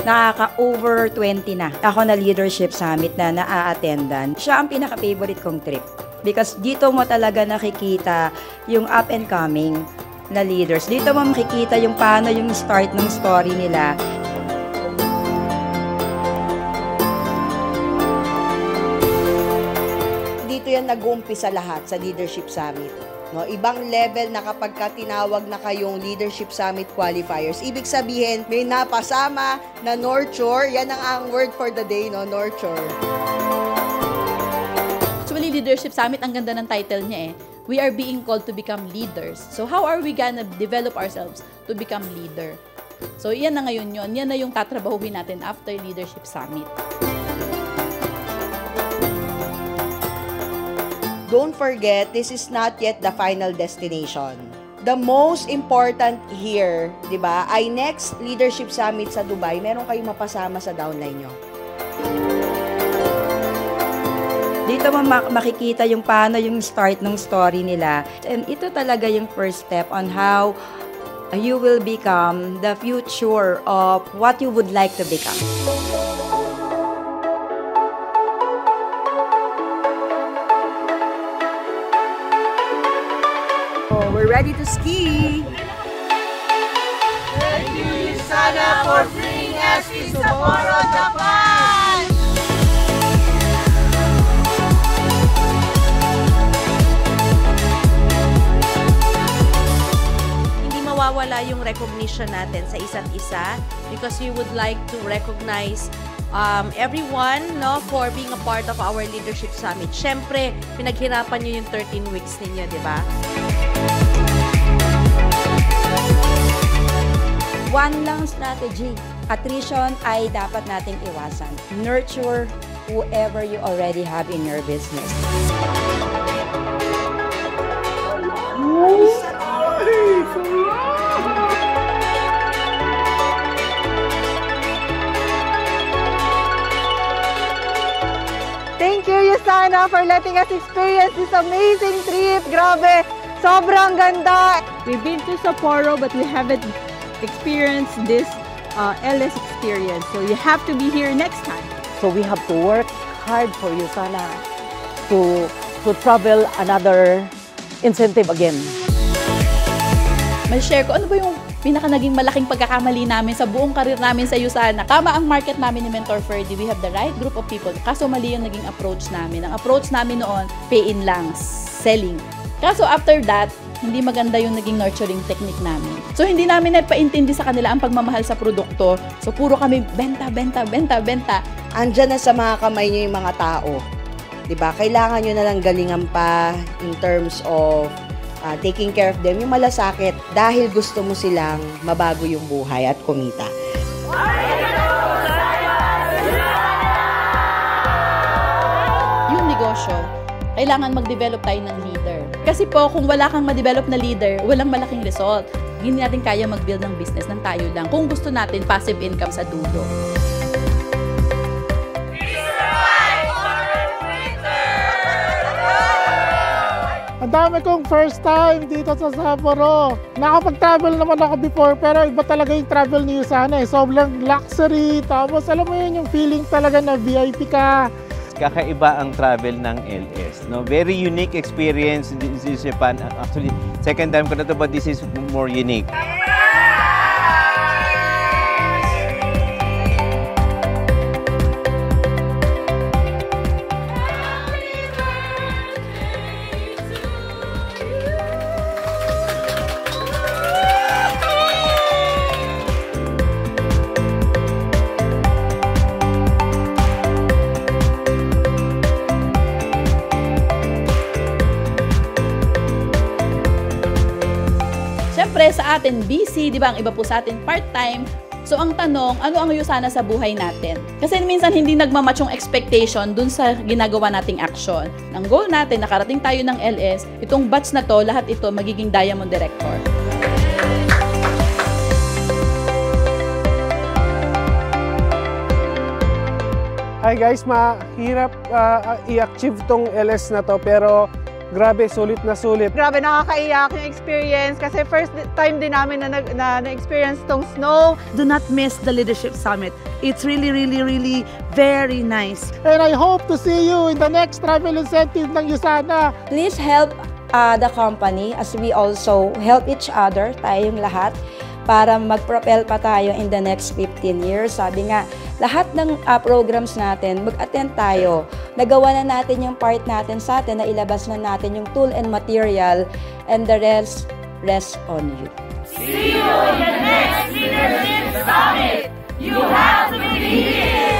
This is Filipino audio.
Nakaka-over 20 na ako na leadership summit na naa-attendan. Siya ang pinaka-favorite kong trip. Because dito mo talaga nakikita yung up and coming na leaders. Dito mo makikita yung paano yung start ng story nila. Dito yan nag-uumpisa lahat sa Leadership Summit. No, ibang level na kapag tinawag na kayong Leadership Summit qualifiers. Ibig sabihin, may napasama na nurture. Yan ang word for the day, no? Nurture. Actually, Leadership Summit, ang ganda ng title niya eh. We are being called to become leaders. So how are we gonna develop ourselves to become leader? So yan na ngayon yun. Yan na yung tatrabahuhin natin after Leadership Summit. Don't forget, this is not yet the final destination. The most important here, di ba, ay next Leadership Summit sa Dubai, meron kayong mapasama sa downline nyo. Dito mo makikita yung paano yung start ng story nila. And ito talaga yung first step on how you will become the future of what you would like to become. We're ready to ski! Thank you, Sana, for bringing us to Sapporo, Japan! Hindi mawawala yung recognition natin sa isa't isa because we would like to recognize everyone, no, for being a part of our Leadership Summit. Siyempre, pinaghirapan nyo yung 13 weeks ninyo, di ba? One lang strategy. Attrition ay dapat nating iwasan. Nurture whoever you already have in your business. Thank you, Yusana, for letting us experience this amazing trip. Grabe, sobrang ganda. We've been to Sapporo, but we haven't experienced this LS experience. So you have to be here next time. So we have to work hard for Yusana to travel another incentive again. Mal-share ko, ano ba yung naging malaking pagkakamali namin sa buong karir namin sa Yusana? Tama ang market namin ni Mentor Ferdy. We have the right group of people. Kaso mali yung naging approach namin. Ang approach namin noon, pay-in lang, selling. Kaso after that, hindi maganda yung naging nurturing technique namin. So hindi namin nagpaintindi sa kanila ang pagmamahal sa produkto. So puro kami benta, benta, benta, benta. Andyan na sa mga kamay nyo yung mga tao. Diba? Kailangan nyo na lang galingan pa in terms of taking care of them, yung malasakit dahil gusto mo silang mabago yung buhay at kumita. Yung negosyo, kailangan mag-develop tayo ng leader. Kasi po, kung wala kang ma-develop na leader, walang malaking result. Hindi natin kaya mag-build ng business ng tayo lang. Kung gusto natin, passive income sa dulo. Ang dami kong first time dito sa Sapporo. Nakapag-travel naman ako before, pero iba talaga yung travel ni Yusana eh. Sobrang luxury, tapos alam mo yun, yung feeling talaga na VIP ka. Kakaiba ang travel ng LS. No? Very unique experience in Japan. Actually, second time ko na to, but this is more unique. Siyempre sa atin, busy, di ba? Ang iba po sa atin, part-time. So ang tanong, ano ang Yusana sa buhay natin? Kasi minsan hindi nagmamatch yung expectation dun sa ginagawa nating action. Ang goal natin, nakarating tayo ng LS, itong batch na to, lahat ito magiging Diamond Director. Hi guys, mahirap i-achieve tong LS na to, pero Grabe, sulit na sulit. Grabe, nakakaiyak yung experience kasi first time din namin na na-experience tong snow. Do not miss the Leadership Summit. It's really, really, really very nice. And I hope to see you in the next travel incentive ng USANA. Please help the company as we also help each other, tayong lahat, para mag-propel pa tayo in the next 15 years. Sabi nga, lahat ng programs natin, mag-attend tayo. Nagawa na natin yung part natin sa atin, na ilabas na natin yung tool and material, and the rest on you. See you in the next Leadership Summit! You have to be here!